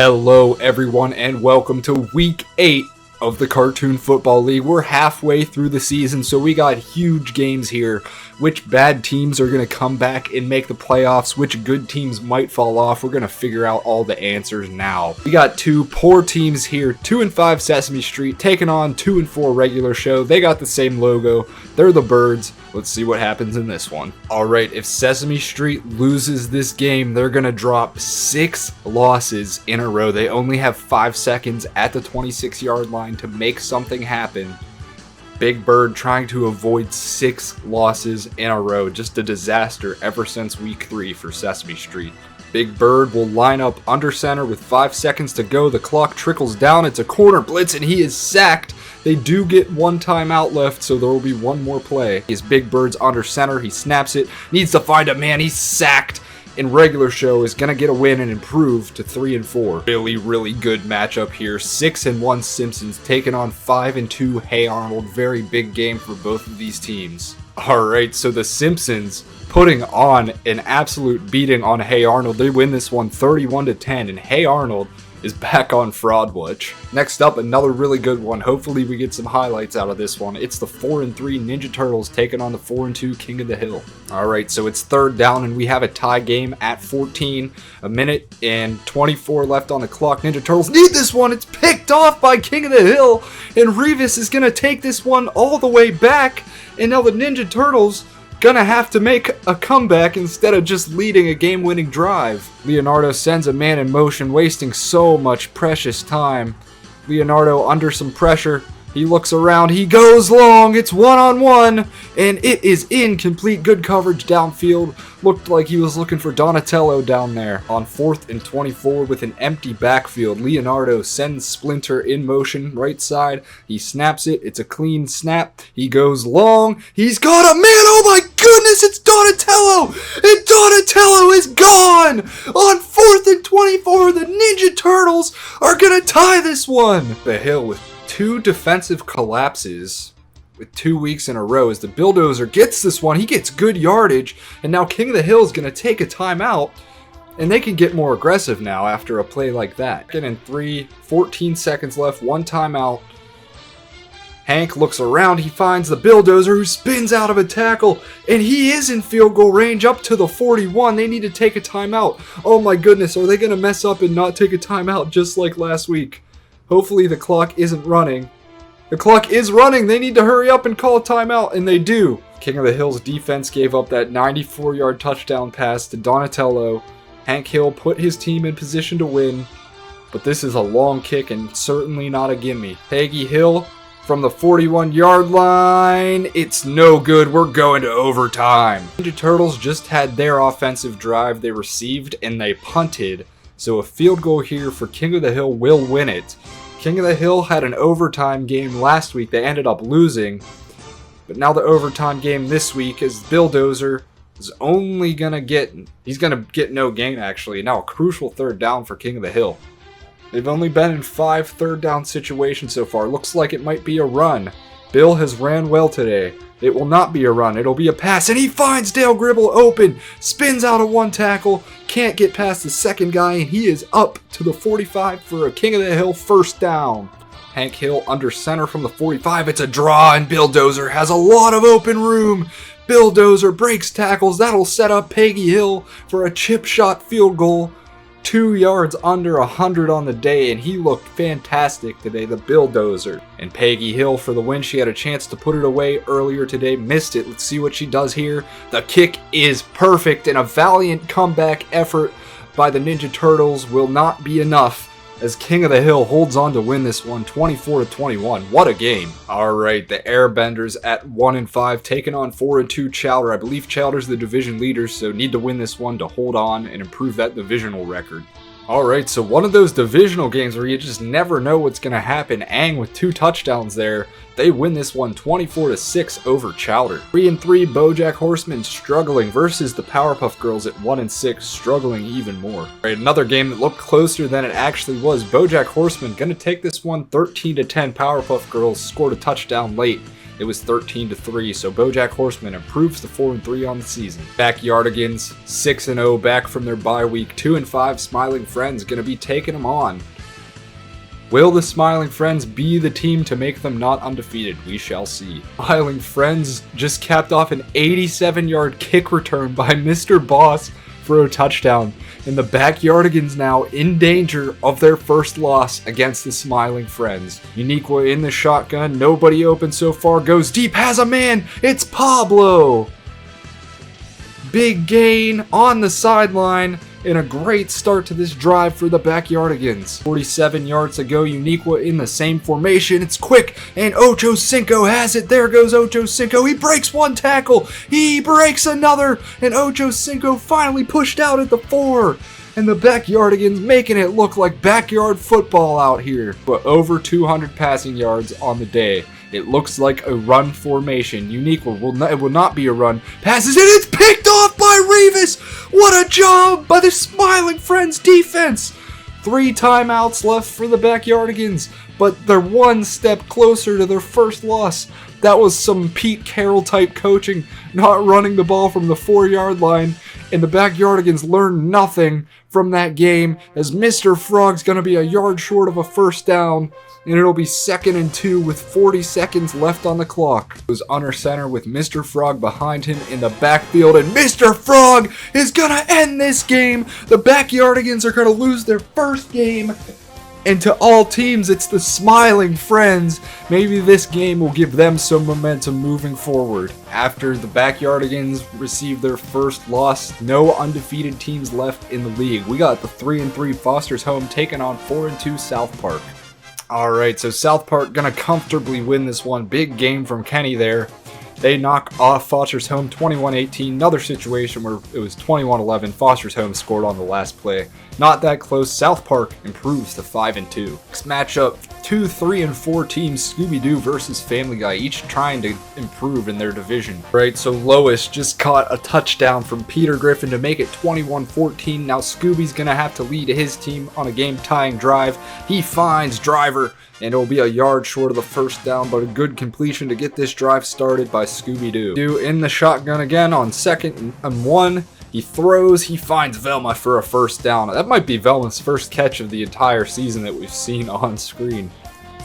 Hello everyone and welcome to week 8 of the Cartoon Football League. We're halfway through the season, so we got huge games here. Which bad teams are going to come back and make the playoffs, which good teams might fall off. We're going to figure out all the answers now. We got two poor teams here, 2-5 Sesame Street taking on 2-4 Regular Show. They got the same logo. They're the Birds. Let's see what happens in this one. Alright, if Sesame Street loses this game, they're going to drop 6 losses in a row. They only have 5 seconds at the 26-yard line to make something happen. Big Bird trying to avoid 6 losses in a row. Just a disaster ever since week 3 for Sesame Street. Big Bird will line up under center with 5 seconds to go. The clock trickles down. It's a corner blitz and he is sacked. They do get one timeout left, so there will be one more play. His Big Bird's under center. He snaps it. Needs to find a man. He's sacked. And Regular Show is going to get a win and improve to 3-4. Really good matchup here. 6-1 Simpsons taking on 5-2 Hey Arnold. Very big game for both of these teams. Alright, so the Simpsons putting on an absolute beating on Hey Arnold. They win this one 31-10, and Hey Arnold is back on Fraud Watch. Next up, another really good one. Hopefully we get some highlights out of this one. It's the 4-3 Ninja Turtles taking on the 4-2 King of the Hill. Alright, so it's third down and we have a tie game at 14. A minute and 24 left on the clock. Ninja Turtles need this one. It's picked off by King of the Hill. And Revis is going to take this one all the way back. And now the Ninja Turtles gonna have to make a comeback instead of just leading a game-winning drive. Leonardo sends a man in motion, wasting so much precious time. Leonardo under some pressure. He looks around, he goes long, it's one-on-one, and it is incomplete. Good coverage downfield. Looked like he was looking for Donatello down there. On 4th and 24 with an empty backfield, Leonardo sends Splinter in motion, right side. He snaps it, it's a clean snap. He goes long, he's got a man, oh my goodness, it's Donatello! And Donatello is gone! On 4th and 24, the Ninja Turtles are gonna tie this one! The Hill with 2 defensive collapses with 2 weeks in a row as the Bulldozer gets this one. He gets good yardage, and now King of the Hill is going to take a timeout, and they can get more aggressive now after a play like that. Getting 3, 14 seconds left, 1 timeout. Hank looks around, he finds the Bulldozer who spins out of a tackle, and he is in field goal range up to the 41. They need to take a timeout. Oh my goodness, are they going to mess up and not take a timeout just like last week? Hopefully the clock isn't running. The clock is running. They need to hurry up and call a timeout, and they do. King of the Hill's defense gave up that 94-yard touchdown pass to Donatello. Hank Hill put his team in position to win, but this is a long kick and certainly not a gimme. Peggy Hill from the 41-yard line. It's no good. We're going to overtime. Ninja Turtles just had their offensive drive. They received and they punted. So a field goal here for King of the Hill will win it. King of the Hill had an overtime game last week. They ended up losing. But now the overtime game this week is Bulldozer is only going to get... He's going to get no gain, actually. Now a crucial third down for King of the Hill. They've only been in 5 third down situations so far. Looks like it might be a run. Bill has ran well today. It will not be a run. It'll be a pass. And he finds Dale Gribble open. Spins out of 1 tackle. Can't get past the second guy. And he is up to the 45 for a King of the Hill first down. Hank Hill under center from the 45. It's a draw. And Bulldozer has a lot of open room. Bulldozer breaks tackles. That'll set up Peggy Hill for a chip shot field goal. 2 yards under 100 on the day, and he looked fantastic today, the Bulldozer. And Peggy Hill for the win. She had a chance to put it away earlier today, missed it. Let's see what she does here. The kick is perfect, and a valiant comeback effort by the Ninja Turtles will not be enough as King of the Hill holds on to win this one 24-21. What a game. Alright, the Airbenders at 1-5 taking on 4-2 Chowder. I believe Chowder's the division leaders, so need to win this one to hold on and improve that divisional record. Alright, so one of those divisional games where you just never know what's going to happen. Ang with 2 touchdowns there. They win this one 24-6 over Chowder. 3-3 Bojack Horseman struggling versus the Powerpuff Girls at 1-6, struggling even more. Alright, another game that looked closer than it actually was. Bojack Horseman gonna take this one 13-10. Powerpuff Girls scored a touchdown late. It was 13-3, so BoJack Horseman improves to 4-3 on the season. Backyardigans 6-0 back from their bye week. 2-5 Smiling Friends gonna be taking them on. Will the Smiling Friends be the team to make them not undefeated? We shall see. Smiling Friends just capped off an 87-yard kick return by Mr. Boss for a touchdown. And the Backyardigans now in danger of their first loss against the Smiling Friends. Uniqua in the shotgun. Nobody open so far. Goes deep. Has a man. It's Pablo. Big gain on the sideline. And a great start to this drive for the Backyardigans. 47 yards to go. Uniqua in the same formation. It's quick. And Ocho Cinco has it. There goes Ocho Cinco. He breaks one tackle. He breaks another. And Ocho Cinco finally pushed out at the 4. And the Backyardigans making it look like backyard football out here. But over 200 passing yards on the day. It looks like a run formation. Uniqua it will not be a run. Passes it. It's picked off by Revis. What a job by the Smiling Friends defense. 3 timeouts left for the Backyardigans, but they're one step closer to their first loss. That was some Pete Carroll type coaching, not running the ball from the 4-yard line. And the Backyardigans learned nothing from that game, as Mr. Frog's going to be a yard short of a first down. And it'll be 2nd and 2 with 40 seconds left on the clock. It was under center with Mr. Frog behind him in the backfield, and Mr. Frog is gonna end this game. The Backyardigans are gonna lose their first game. And to all teams, it's the Smiling Friends. Maybe this game will give them some momentum moving forward. After the Backyardigans received their first loss, no undefeated teams left in the league. We got the 3-3 Foster's Home taking on 4-2 South Park. Alright, so South Park gonna comfortably win this one. Big game from Kenny there. They knock off Foster's Home 21-18. Another situation where it was 21-11. Foster's Home scored on the last play. Not that close. South Park improves to 5-2. Next matchup, 2, 3, and 4 teams, Scooby-Doo versus Family Guy, each trying to improve in their division. Right, so Lois just caught a touchdown from Peter Griffin to make it 21-14. Now Scooby's gonna have to lead his team on a game-tying drive. He finds Driver, and it'll be a yard short of the first down, but a good completion to get this drive started by Scooby-Doo. In the shotgun again on 2nd and 1. He throws, he finds Velma for a first down. That might be Velma's first catch of the entire season that we've seen on screen.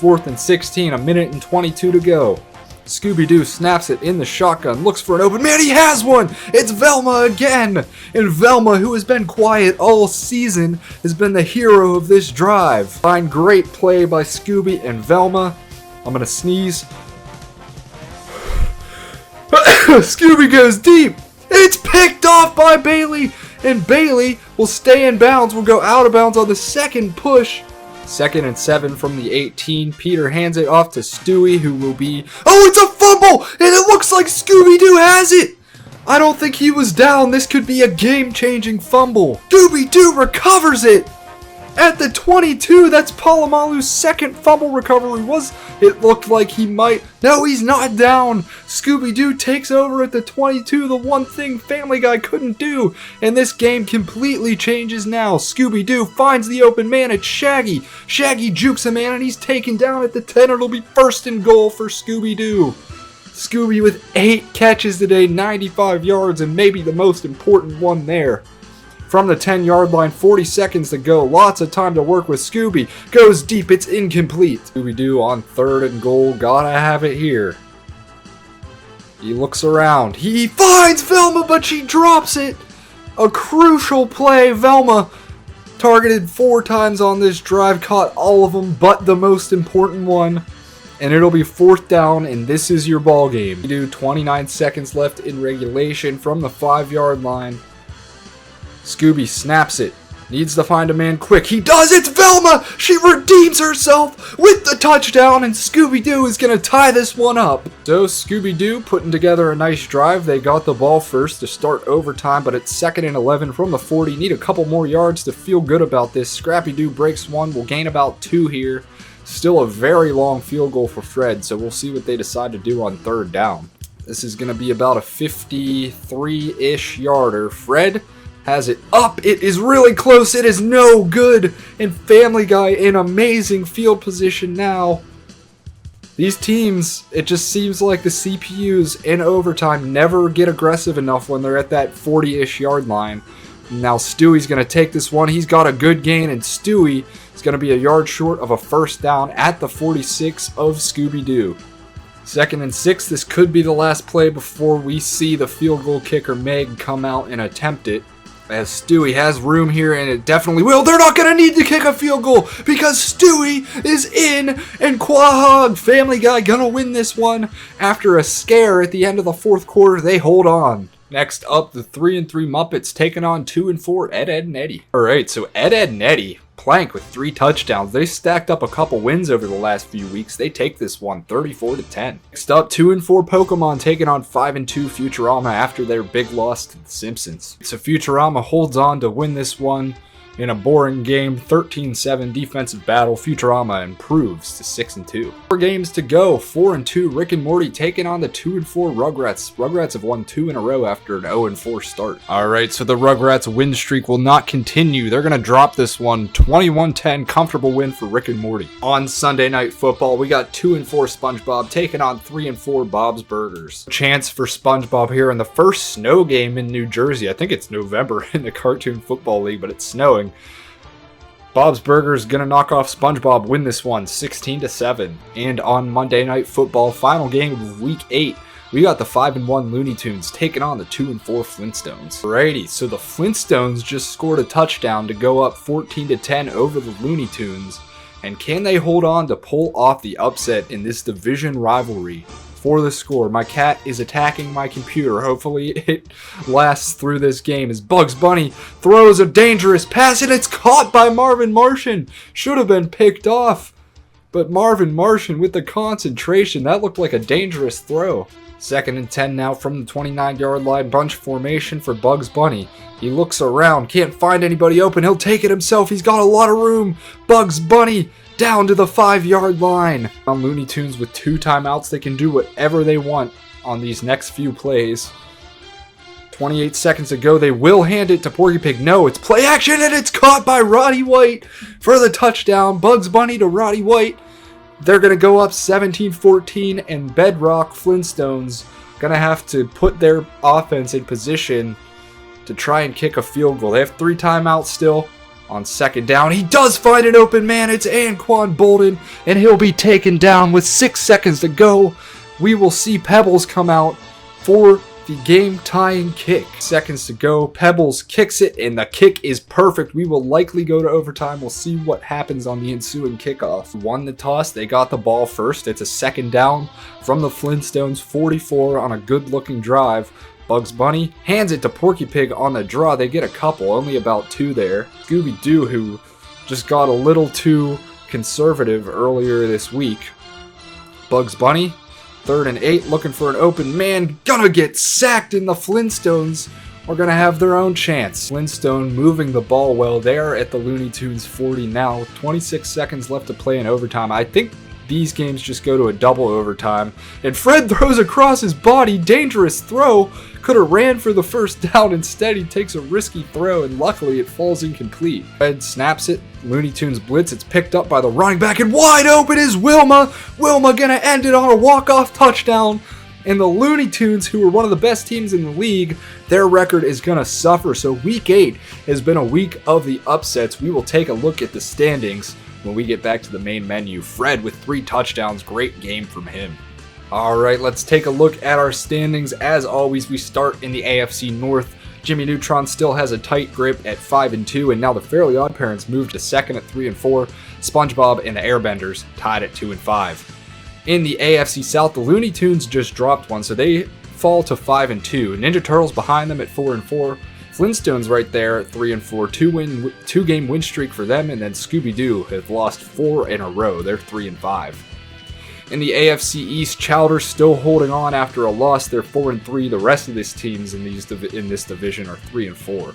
4th and 16, 1:22 to go. Scooby-Doo snaps it in the shotgun, looks for an open man, he has one! It's Velma again! And Velma, who has been quiet all season, has been the hero of this drive. Fine, great play by Scooby and Velma. I'm gonna sneeze. Scooby goes deep! It's picked off by Bailey! And Bailey will stay in bounds, will go out of bounds on the second push. 2nd and 7 from the 18. Peter hands it off to Stewie, who will be... Oh, it's a fumble! And it looks like Scooby-Doo has it! I don't think he was down. This could be a game-changing fumble. Scooby-Doo recovers it! At the 22, that's Palomalu's second fumble recovery. It looked like he might... No, he's not down. Scooby-Doo takes over at the 22, the one thing Family Guy couldn't do. And this game completely changes now. Scooby-Doo finds the open man. It's Shaggy. Shaggy jukes a man, and he's taken down at the 10. It'll be 1st and goal for Scooby-Doo. Scooby with 8 catches today, 95 yards, and maybe the most important one there. From the 10-yard line, 40 seconds to go. Lots of time to work with Scooby. Goes deep, it's incomplete. Scooby-Doo on 3rd and goal. Gotta have it here. He looks around. He finds Velma, but she drops it. A crucial play. Velma targeted 4 times on this drive. Caught all of them, but the most important one. And it'll be 4th down, and this is your ball game. You do 29 seconds left in regulation from the 5-yard line. Scooby snaps it. Needs to find a man quick. He does! It's Velma! She redeems herself with the touchdown, and Scooby-Doo is going to tie this one up. So Scooby-Doo putting together a nice drive. They got the ball first to start overtime, but it's 2nd and 11 from the 40. Need a couple more yards to feel good about this. Scrappy-Doo breaks one. We'll gain about 2 here. Still a very long field goal for Fred, so we'll see what they decide to do on 3rd down. This is going to be about a 53-ish yarder. Fred has it up. It is really close. It is no good. And Family Guy in amazing field position now. These teams, it just seems like the CPUs in overtime never get aggressive enough when they're at that 40-ish yard line. Now Stewie's going to take this one. He's got a good gain, and Stewie is going to be a yard short of a first down at the 46 of Scooby-Doo. 2nd and 6. This could be the last play before we see the field goal kicker Meg come out and attempt it. As Stewie has room here, and it definitely will. They're not going to need to kick a field goal because Stewie is in, and Quahog, Family Guy, going to win this one. After a scare at the end of the 4th quarter, they hold on. Next up, the 3-3 Muppets taking on 2-4 Ed, Ed, and Eddie. Alright, so Ed, Ed, and Eddie, Plank with 3 touchdowns. They stacked up a couple wins over the last few weeks. They take this one 34-10. Next up, 2-4 Pokemon taking on 5-2 Futurama after their big loss to the Simpsons. So Futurama holds on to win this one in a boring game, 13-7 defensive battle. Futurama improves to 6-2. 4 games to go, 4-2 Rick and Morty taking on the 2-4 Rugrats. Rugrats have won 2 in a row after an 0-4 start. Alright, so the Rugrats win streak will not continue. They're going to drop this one, 21-10, comfortable win for Rick and Morty. On Sunday Night Football, we got 2-4 SpongeBob taking on 3-4 Bob's Burgers. Chance for SpongeBob here in the first snow game in New Jersey. I think it's November in the Cartoon Football League, but it's snowing. Bob's Burgers gonna knock off SpongeBob, win this one 16-7. And on Monday Night Football, final game of Week 8, we got the 5-1 Looney Tunes taking on the 2-4 Flintstones. Alrighty, so the Flintstones just scored a touchdown to go up 14-10 over the Looney Tunes. And can they hold on to pull off the upset in this division rivalry? For the score, my cat is attacking my computer. Hopefully it lasts through this game as Bugs Bunny throws a dangerous pass, and it's caught by Marvin Martian. Should have been picked off, but Marvin Martian with the concentration, that looked like a dangerous throw. 2nd and 10 now from the 29-yard line, bunch formation for Bugs Bunny. He looks around, can't find anybody open. He'll take it himself. He's got a lot of room. Bugs Bunny down to the 5-yard line. On Looney Tunes with 2 timeouts, they can do whatever they want on these next few plays. 28 seconds to go. They will hand it to Porky Pig. No, it's play action, and it's caught by Roddy White for the touchdown. Bugs Bunny to Roddy White. They're going to go up 17-14, and Bedrock Flintstones going to have to put their offense in position to try and kick a field goal. They have 3 timeouts still. On 2nd down, he does find an open man. It's Anquan Bolden, and he'll be taken down with 6 seconds to go. We will see Pebbles come out for the game-tying kick. Seconds to go. Pebbles kicks it, and the kick is perfect. We will likely go to overtime. We'll see what happens on the ensuing kickoff. Won the toss. They got the ball first. It's a 2nd down from the Flintstones, 44 on a good-looking drive. Bugs Bunny hands it to Porky Pig on the draw. They get a couple, only about 2 there. Scooby-Doo, who just got a little too conservative earlier this week. Bugs Bunny, 3rd and 8, looking for an open man. Gonna get sacked, and the Flintstones are gonna have their own chance. Flintstone moving the ball well there at the Looney Tunes 40 now. 26 seconds left to play in overtime. I think these games just go to a double overtime. And Fred throws across his body. Dangerous throw. Could have ran for the first down. Instead, he takes a risky throw, and luckily it falls incomplete. Fred snaps it. Looney Tunes blitz. It's picked up by the running back, and wide open is Wilma. Wilma gonna end it on a walk-off touchdown. And the Looney Tunes, who are one of the best teams in the league, their record is gonna suffer. So Week 8 has been a week of the upsets. We will take a look at the standings when we get back to the main menu. Fred with 3 touchdowns. Great game from him. Alright, let's take a look at our standings. As always, we start in the AFC North. Jimmy Neutron still has a tight grip at 5-2, and now the Fairly Odd Parents moved to 2nd at 3-4. SpongeBob and the Airbenders tied at 2-5. In the AFC South, the Looney Tunes just dropped one, so they fall to 5-2. Ninja Turtles behind them at 4-4. Flintstones right there at 3-4, 2-game win streak for them, and then Scooby-Doo have lost 4 in a row. They're 3-5. In the AFC East, Chowder's still holding on after a loss. They're 4-3. The rest of these teams in this division are 3-4.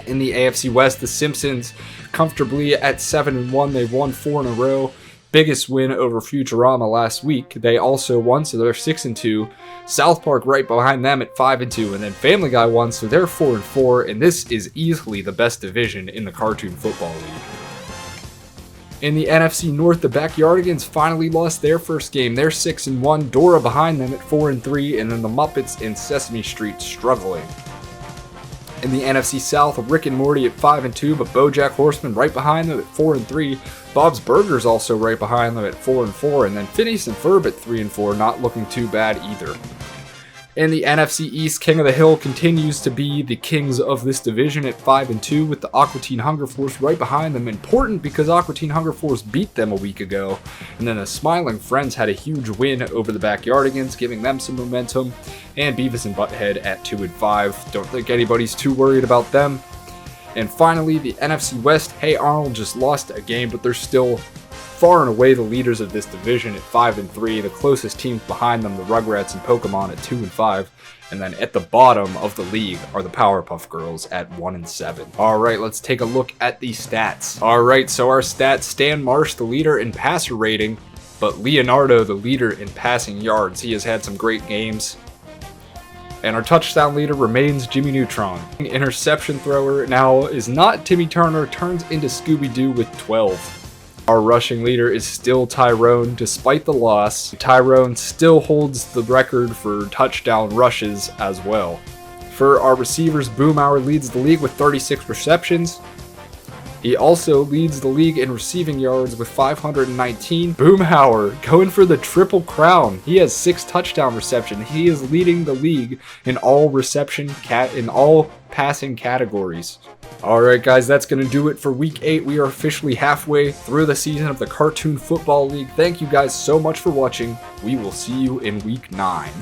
In the AFC West, the Simpsons comfortably at 7-1. They've won 4 in a row. Biggest win over Futurama last week. They also won, so they're 6-2. South Park right behind them at 5-2, and then Family Guy won, so they're 4-4. And this is easily the best division in the Cartoon Football League. In the NFC North, the Backyardigans finally lost their first game. They're 6-1. Dora behind them at 4-3, and then the Muppets and Sesame Street struggling. In the NFC South, Rick and Morty at 5-2, but BoJack Horseman right behind them at 4-3. Bob's Burgers also right behind them at 4-4, and then Phineas and Ferb at 3-4, not looking too bad either. In the NFC East, King of the Hill continues to be the kings of this division at 5-2, with the Aqua Teen Hunger Force right behind them. Important because Aqua Teen Hunger Force beat them a week ago. And then the Smiling Friends had a huge win over the Backyardigans, giving them some momentum. And Beavis and Butthead at 2-5. Don't think anybody's too worried about them. And finally, the NFC West. Hey Arnold just lost a game, but they're still far and away the leaders of this division at 5-3. The closest teams behind them, the Rugrats and Pokemon at 2-5. And then at the bottom of the league are the Powerpuff Girls at 1-7. Alright, let's take a look at the stats. Alright, so our stats, Stan Marsh, the leader in passer rating, but Leonardo, the leader in passing yards. He has had some great games. And our touchdown leader remains Jimmy Neutron. Interception thrower now is not Timmy Turner, turns into Scooby-Doo with 12. Our rushing leader is still Tyrone, despite the loss. Tyrone still holds the record for touchdown rushes as well. For our receivers, Boomhauer leads the league with 36 receptions. He also leads the league in receiving yards with 519. Boomhauer going for the triple crown. He has 6 touchdown receptions. He is leading the league in all passing categories. Alright guys, that's going to do it for Week 8. We are officially halfway through the season of the Cartoon Football League. Thank you guys so much for watching. We will see you in Week 9.